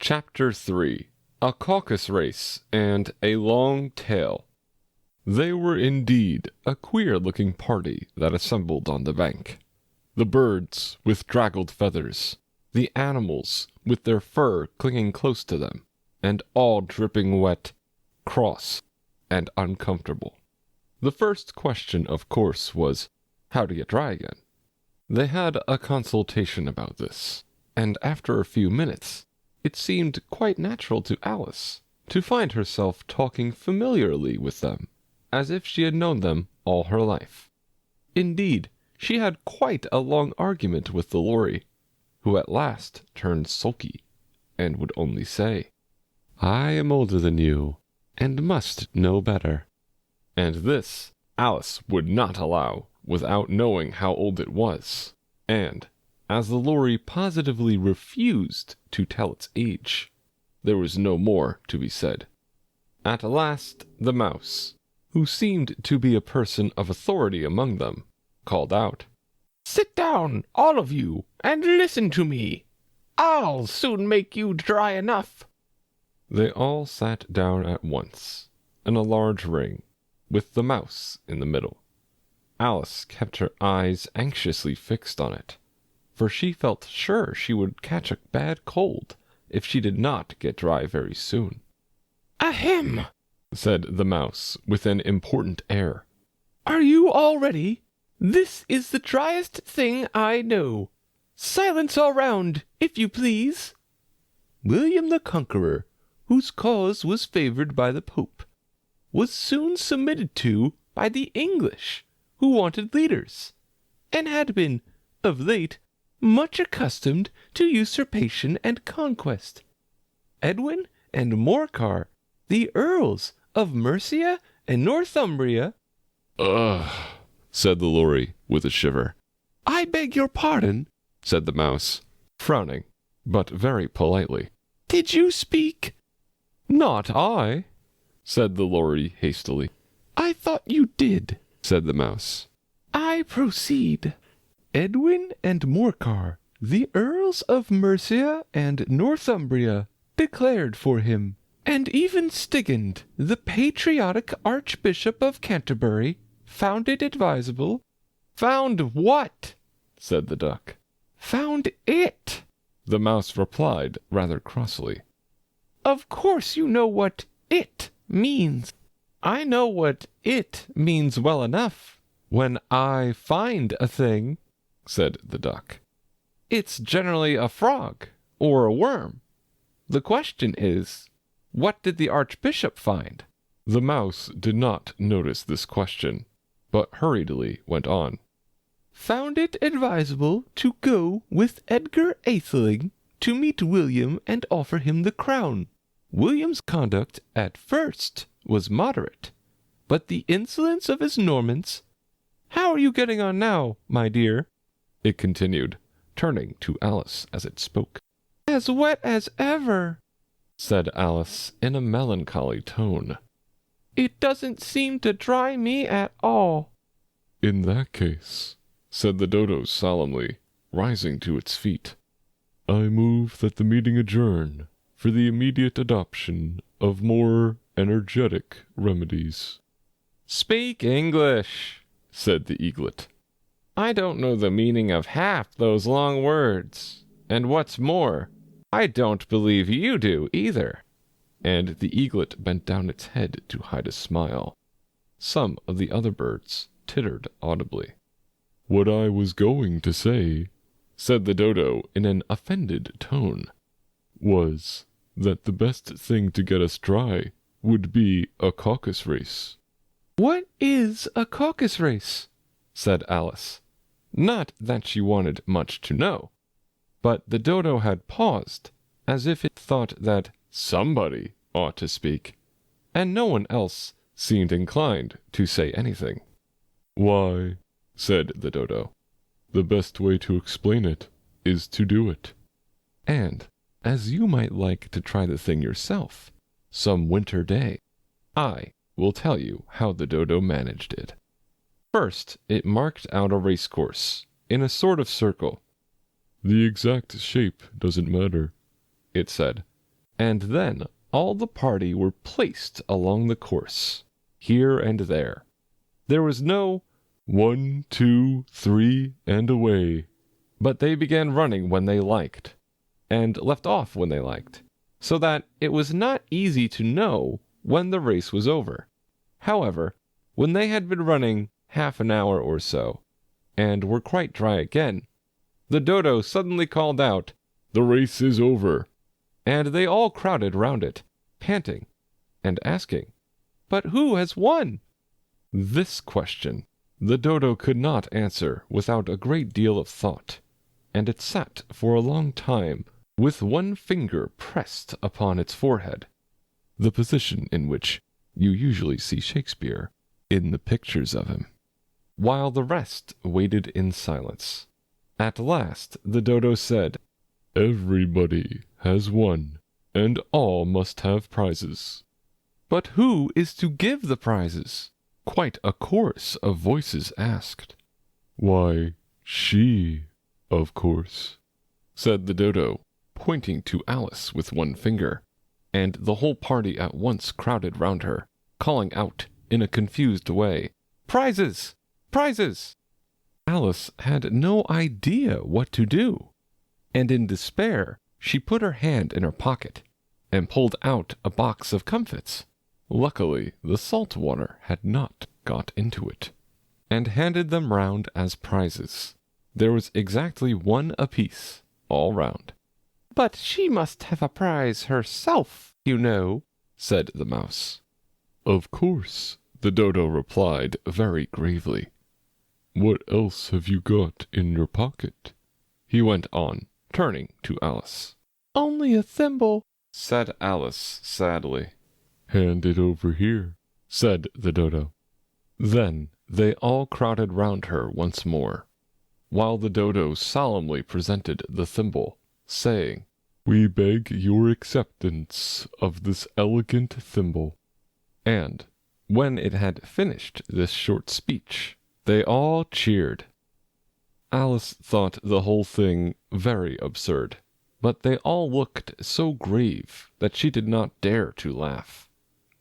Chapter 3. A Caucus-Race and a Long Tale. They were indeed a queer-looking party that assembled on the bank. The birds with draggled feathers, the animals with their fur clinging close to them, and all dripping wet, cross, and uncomfortable. The first question, of course, was how to get dry again. They had a consultation about this, and after a few minutes, it seemed quite natural to Alice to find herself talking familiarly with them, as if she had known them all her life. Indeed, she had quite a long argument with the Lory, who at last turned sulky, and would only say, "I am older than you, and must know better." And this Alice would not allow without knowing how old it was, and as the Lory positively refused to tell its age, there was no more to be said. At last the mouse, who seemed to be a person of authority among them, called out, "Sit down, all of you, and listen to me. I'll soon make you dry enough." They all sat down at once, in a large ring, with the mouse in the middle. Alice kept her eyes anxiously fixed on it, for she felt sure she would catch a bad cold if she did not get dry very soon. "Ahem," said the mouse with an important air. "Are you all ready? This is the driest thing I know. Silence all round, if you please. William the Conqueror, whose cause was favored by the Pope, was soon submitted to by the English, who wanted leaders, and had been, of late, much accustomed to usurpation and conquest. Edwin and Morcar, the Earls of Mercia and Northumbria—" "Ugh," said the Lory with a shiver. "I beg your pardon," said the mouse, frowning, but very politely. "Did you speak?" "Not I," said the Lory hastily. "I thought you did," said the mouse. "I proceed. Edwin and Morcar, the Earls of Mercia and Northumbria, declared for him, and even Stigand, the patriotic Archbishop of Canterbury, found it advisable—" "Found what?" said the duck. "Found it," the mouse replied rather crossly. "Of course you know what it means." "I know what it means well enough. When I find a thing," said the duck, "it's generally a frog or a worm. The question is, what did the Archbishop find?" The mouse did not notice this question, but hurriedly went on. "Found it advisable to go with Edgar Atheling to meet William and offer him the crown. William's conduct at first was moderate, but the insolence of his Normans— How are you getting on now, my dear?" it continued, turning to Alice as it spoke. "As wet as ever," said Alice in a melancholy tone. "It doesn't seem to dry me at all." "In that case," said the dodo solemnly, rising to its feet, "I move that the meeting adjourn for the immediate adoption of more energetic remedies." "Speak English," said the eaglet. "I don't know the meaning of half those long words, and what's more, I don't believe you do either." And the eaglet bent down its head to hide a smile. Some of the other birds tittered audibly. "What I was going to say," said the dodo in an offended tone, "was that the best thing to get us dry would be a caucus-race." "What is a caucus-race?" said Alice. Not that she wanted much to know, but the dodo had paused, as if it thought that somebody ought to speak, and no one else seemed inclined to say anything. "Why," said the dodo, "the best way to explain it is to do it. And as you might like to try the thing yourself, some winter day, I will tell you how the dodo managed it. First, it marked out a racecourse, in a sort of circle. The exact shape doesn't matter, it said, and then all the party were placed along the course, here and there. There was no 1, 2, 3, and away, but they began running when they liked, and left off when they liked, so that it was not easy to know when the race was over. However, when they had been running half an hour or so, and were quite dry again, the dodo suddenly called out, "The race is over," and they all crowded round it, panting, and asking, "But who has won?" This question the dodo could not answer without a great deal of thought, and it sat for a long time with one finger pressed upon its forehead, the position in which you usually see Shakespeare in the pictures of him, while the rest waited in silence. At last the dodo said, "Everybody has won, and all must have prizes." "But who is to give the prizes?" Quite a chorus of voices asked. "Why, she, of course," said the dodo, pointing to Alice with one finger, and the whole party at once crowded round her, calling out in a confused way, "Prizes! Prizes!" Alice had no idea what to do, and in despair she put her hand in her pocket and pulled out a box of comfits. Luckily, the salt water had not got into it, and handed them round as prizes. There was exactly one apiece, all round. "But she must have a prize herself, you know," said the mouse. "Of course," the dodo replied very gravely. "What else have you got in your pocket?" he went on, turning to Alice. "Only a thimble," said Alice sadly. "Hand it over here," said the dodo. Then they all crowded round her once more, while the dodo solemnly presented the thimble, saying, "We beg your acceptance of this elegant thimble." And when it had finished this short speech, they all cheered. Alice thought the whole thing very absurd, but they all looked so grave that she did not dare to laugh.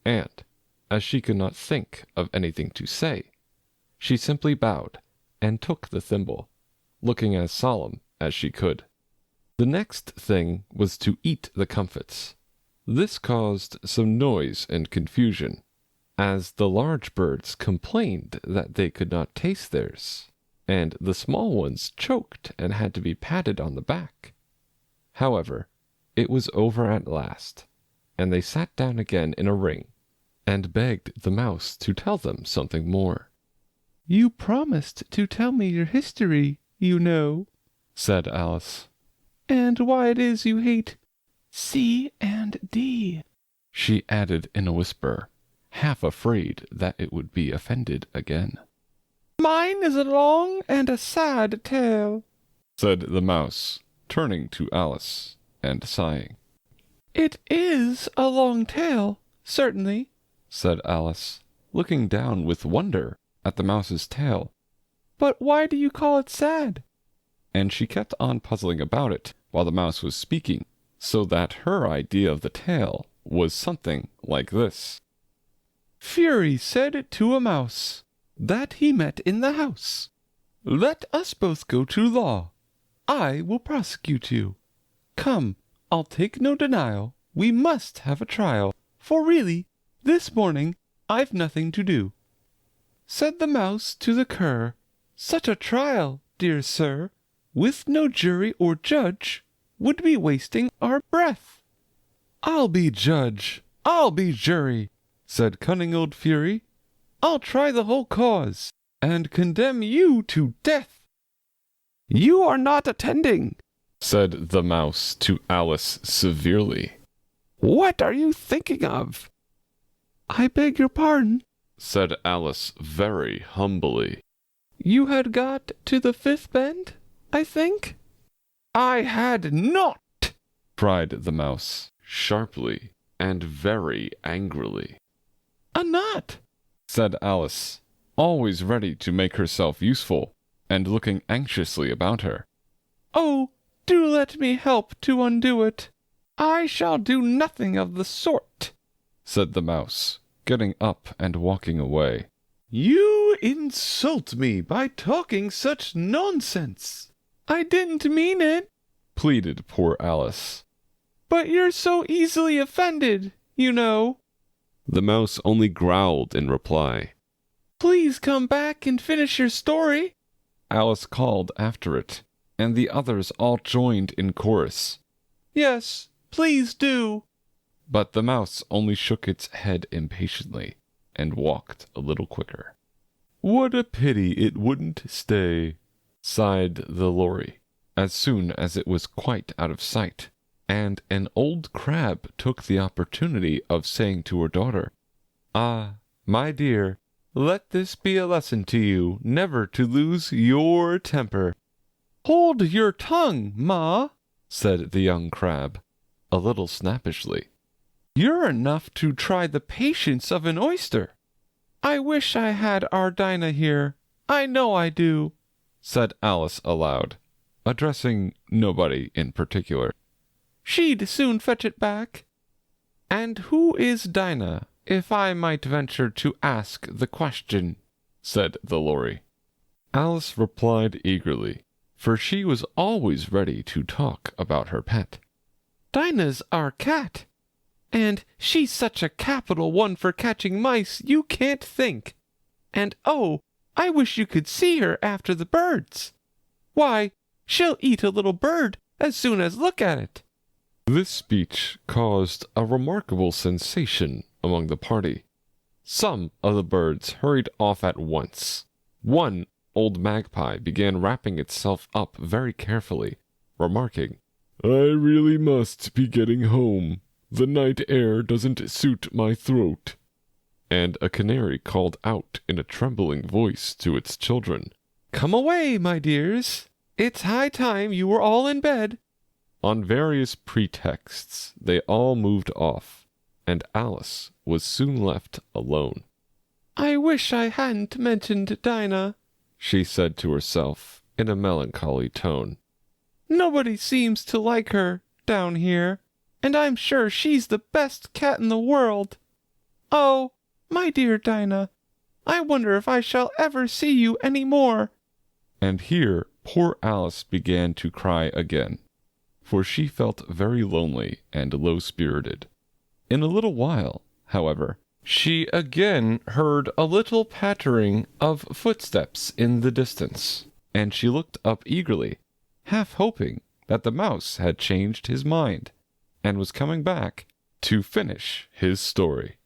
And, as she could not think of anything to say, she simply bowed and took the thimble, looking as solemn as she could. The next thing was to eat the comfits. This caused some noise and confusion, as the large birds complained that they could not taste theirs, and the small ones choked and had to be patted on the back. However, it was over at last, and they sat down again in a ring, and begged the mouse to tell them something more. "You promised to tell me your history, you know," said Alice, "and why it is you hate C and D," she added in a whisper, half afraid that it would be offended again. "Mine is a long and a sad tale," said the mouse, turning to Alice and sighing. "It is a long tale, certainly," said Alice, looking down with wonder at the mouse's tail. "But why do you call it sad?" And she kept on puzzling about it while the mouse was speaking, so that her idea of the tale was something like this. "Fury said to a mouse that he met in the house, 'Let us both go to law. I will prosecute you. Come, I'll take no denial. We must have a trial, for really, this morning I've nothing to do.' Said the mouse to the cur, 'Such a trial, dear sir, with no jury or judge, would be wasting our breath.' 'I'll be judge, I'll be jury,' said cunning old Fury. 'I'll try the whole cause, and condemn you to death.' 'You are not attending,' said the mouse to Alice severely. 'What are you thinking of?' 'I beg your pardon,' said Alice very humbly. 'You had got to the fifth bend, I think?' 'I had not!' cried the mouse, sharply and very angrily. 'A knot!' said Alice, always ready to make herself useful, and looking anxiously about her. 'Oh, do let me help to undo it!' I shall do nothing of the sort, said the mouse, getting up and walking away. You insult me by talking such nonsense. I didn't mean it, pleaded poor Alice. But you're so easily offended, you know. The mouse only growled in reply. Please come back and finish your story, Alice called after it, and the others all joined in chorus. Yes, please do. But the mouse only shook its head impatiently and walked a little quicker. What a pity it wouldn't stay, sighed the lorry, as soon as it was quite out of sight, and an old crab took the opportunity of saying to her daughter, Ah, my dear, let this be a lesson to you never to lose your temper. Hold your tongue, Ma, said the young crab, a little snappishly. You're enough to try the patience of an oyster. I wish I had our Dinah here. I know I do, said Alice aloud, addressing nobody in particular. She'd soon fetch it back. And who is Dinah, if I might venture to ask the question? Said the lorry. Alice replied eagerly, for she was always ready to talk about her pet. Dinah's our cat, and she's such a capital one for catching mice you can't think. And oh, I wish you could see her after the birds. Why, she'll eat a little bird as soon as look at it. This speech caused a remarkable sensation among the party. Some of the birds hurried off at once. One old magpie began wrapping itself up very carefully, remarking, I really must be getting home. The night air doesn't suit my throat. And a canary called out in a trembling voice to its children, Come away, my dears. It's high time you were all in bed. On various pretexts, they all moved off, and Alice was soon left alone. I wish I hadn't mentioned Dinah, she said to herself in a melancholy tone. Nobody seems to like her down here, and I'm sure she's the best cat in the world. Oh, my dear Dinah, I wonder if I shall ever see you any more. And here poor Alice began to cry again, for she felt very lonely and low-spirited. In a little while, however, she again heard a little pattering of footsteps in the distance, and she looked up eagerly, half hoping that the mouse had changed his mind and was coming back to finish his story.